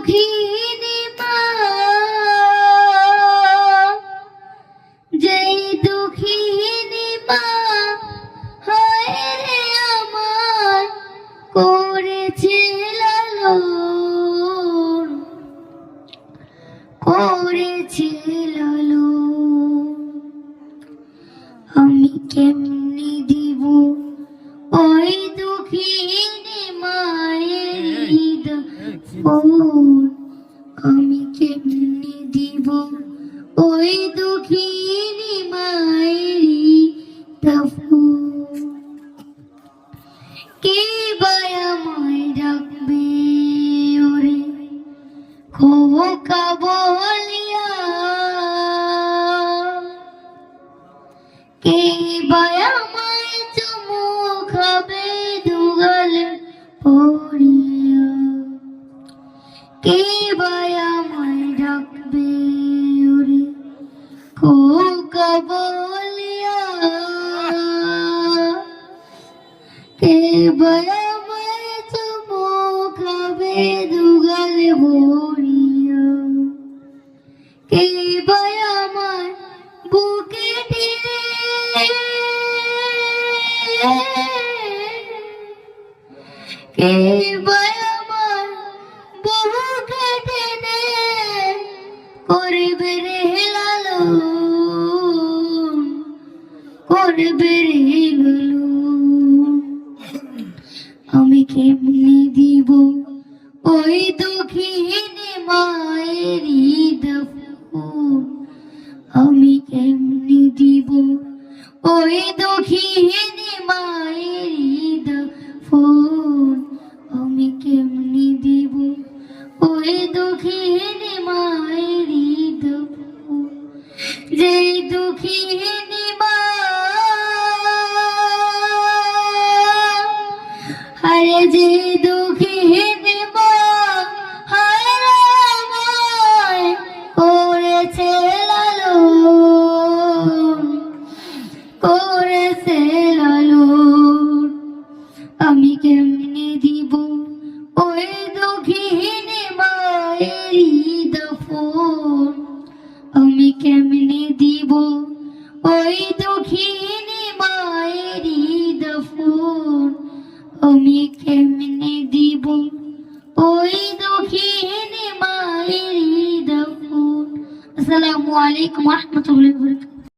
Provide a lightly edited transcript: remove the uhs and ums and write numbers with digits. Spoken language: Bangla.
দুঃখিনী মা, যেই দুঃখিনী মা হয় রে আমার করেছে লালন, করেছে লালন। আমি কেমনি দিব ওই দুঃখিনী মায়ের দাফন, আমি কেমনি দিব ওই দুঃখিনী মায়ের দাফন। কে বা আমায় ডাকবে ওরে খোকা বলিয়া, কে বা আমায় চুমু খাবে দুগাল পড়িয়া, কে বা আমায় ডাকবে ওরে খোকা বলিয়া, কে বা আমায় চুমু খাবে দুগাল পড়িয়া, কে বা আমায় বুকে টেনে, কে বা আমার বুকে টেনে করবে রে লালন, করবে রে লালন। আমি কেমনি দিব ওই দুঃখিনী মায়েরই দাফন, আমি কেমনি দিব ওই দুঃখিনী মায়েরই দাফন, আমি কেমনি দিব ওই দুঃখিনী মায়েরই দাফন। যেই দুঃখিনী মা, আরে যে দুঃখিনী মা হায় আমায় করেছে লালন, করেছে লালন, আমি কেমনে দিব ওই দুঃখিনী মায়েরই দাফন, আমি কেমনে দিব ওই দুঃখিনী মায়েরই দাফন, আমি কেমনে দিব ওই দুঃখিনী মায়েরই দাফন। আসসালামু আলাইকুম ওয়া রাহমাতুল্লাহি ওয়া বারাকাতুহু।